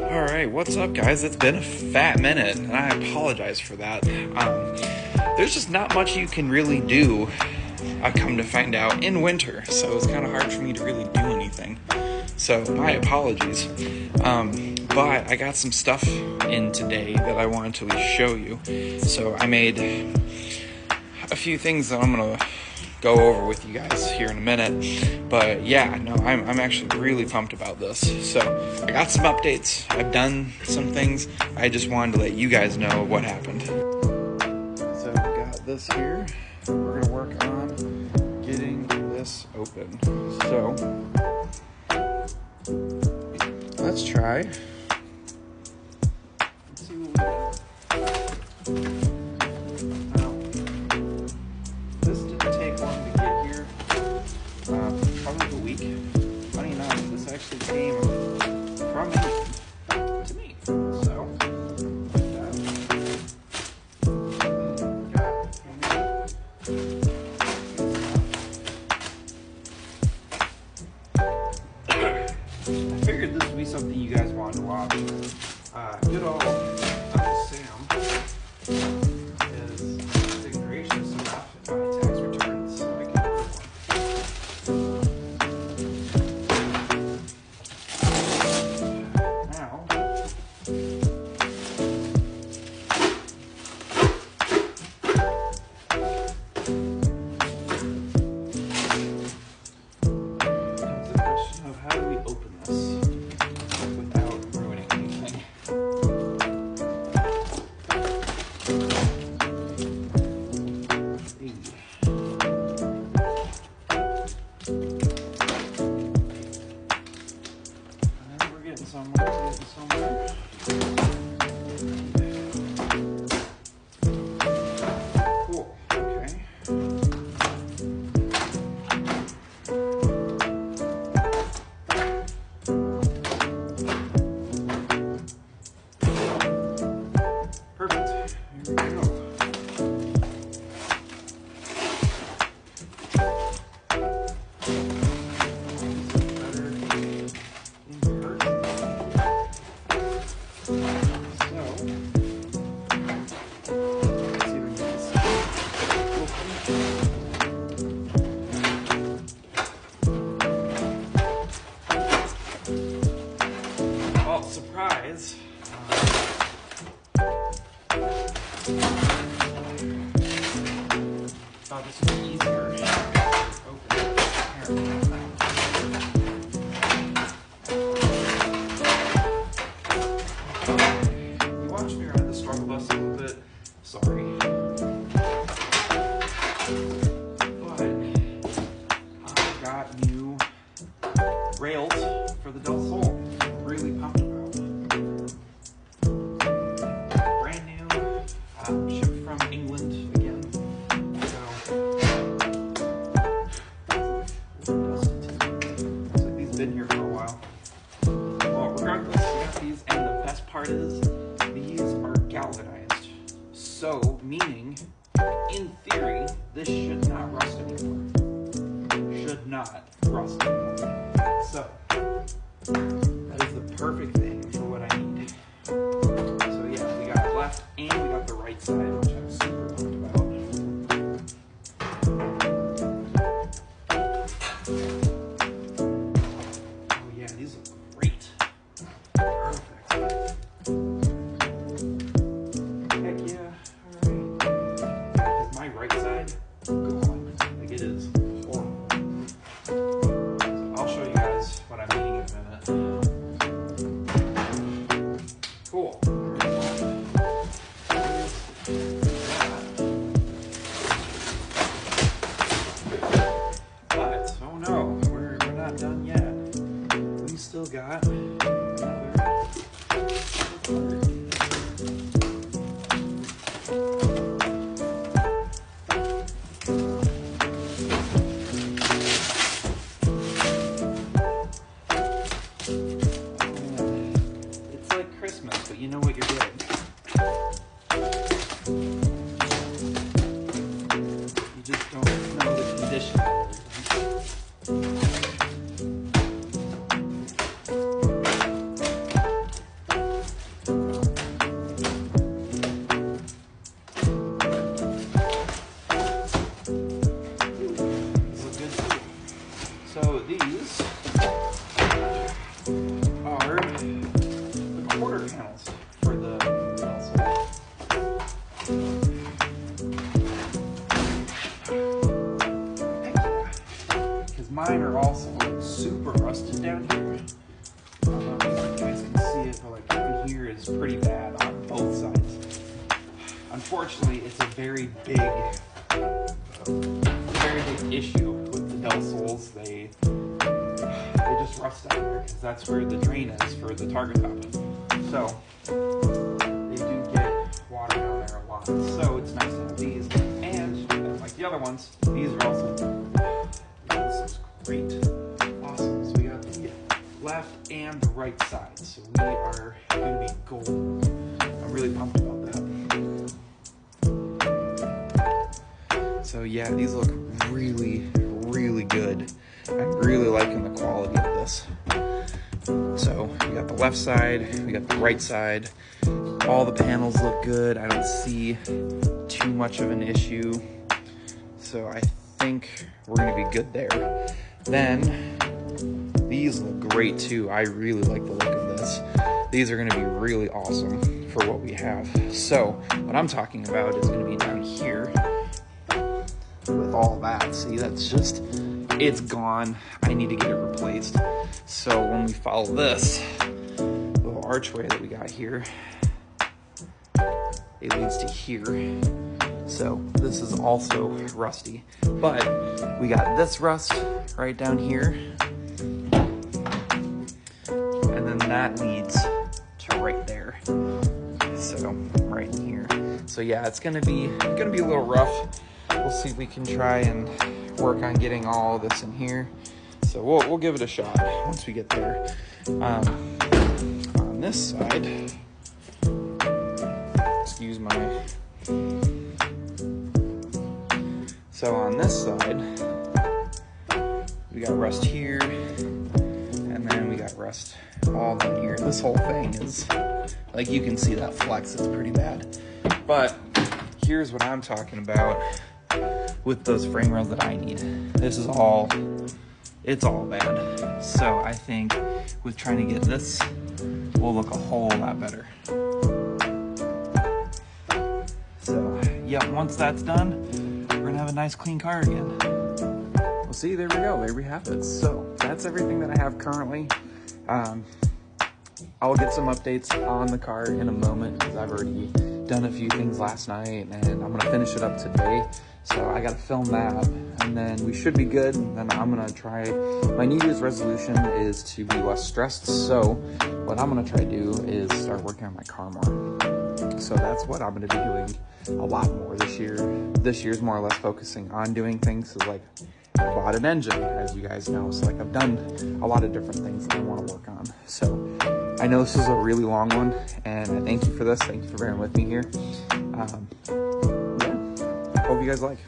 Alright, what's up, guys? It's been a fat minute, and I apologize for that. There's just not much you can really do, I come to find out, in winter, so it's kind of hard for me to really do anything. So, my apologies. But I got some stuff in today that I wanted to at least show you. So, I made a few things that I'm going to go over with you guys here in a minute. But yeah, no, I'm actually really pumped about this. So I got some updates. I've done some things. I just wanted to let you guys know what happened. So we got this here. We're gonna work on getting this open. So let's try. Let's see what we got. Probably a week. Funny enough, this actually came from England to me. So, I figured this would be something you guys wanted to watch. Good old Uncle Sam is being gracious enough to my tax returns, so I can order one. Somewhere. Cool. Okay. Perfect. Here we go. Surprise. Thought this would be easier. You watched me ride the struggle bus a little bit. Sorry. But I got new rails for the Del Sol. Really pumped about. Brand new, shipped from England again. So looks like these have been here for a while. Well, regardless, we got these, and the best part is these are galvanized. So, meaning, in theory, this should not rust anymore. Should not rust anymore. So, that is the perfect thing for what I need. So yeah, we got left and we got the right side, which I'm super pumped about. Oh yeah, these look great. Perfect. Heck yeah. Alright. Because my right side, gone. Like it is horrible. So I'll show you guys what I'm eating in a minute. Cool. But, oh no, we're not done yet. We still got another. It's like Christmas, but you know what you're getting. You just don't know the condition of everything. is pretty bad on both sides. Unfortunately, it's a very big issue with the Del Sols. They just rust out there because that's where the drain is for the Targa cup. So they do get water down there a lot. So it's nice to have these. And like the other ones, these are also, this is great. Awesome. So we got the left and the right side. So we are going to be gold. I'm really pumped about that. So yeah, these look really, really good. I'm really liking the quality of this. So we got the left side, we got the right side. All the panels look good. I don't see too much of an issue. So I think we're gonna be good there. Then these look great too. I really like the look of this. These are gonna be really awesome for what we have. So what I'm talking about is gonna be down here with all that. See, that's just, it's gone. I need to get it replaced. So when we follow this little archway that we got here, it leads to here. So this is also rusty, but we got this rust right down here, and then that leads to right there. So right in here. So yeah, it's gonna be a little rough. We'll see if we can try and work on getting all of this in here. So we'll give it a shot once we get there. On this side, excuse my. So on this side, we got rust here, and then we got rust all down here. This whole thing is, like, you can see that flex, it's pretty bad. But here's what I'm talking about with those frame rails that I need. This is all, it's all bad. So I think with trying to get this, we'll look a whole lot better. So yeah, once that's done, we're gonna have a nice clean car again. Well, see, there we go, there we have it. So that's everything that I have currently. I'll get some updates on the car in a moment because I've already done a few things last night and I'm gonna finish it up today. So I gotta film that and then we should be good. Then I'm gonna try, my New Year's resolution is to be less stressed. So what I'm gonna try to do is start working on my car more. So that's what I'm gonna be doing a lot more this year. This year's more or less focusing on doing things. So like, I bought an engine, as you guys know. So like, I've done a lot of different things that I wanna work on. So I know this is a really long one and I thank you for this. Thank you for bearing with me here. Yeah, hope you guys like.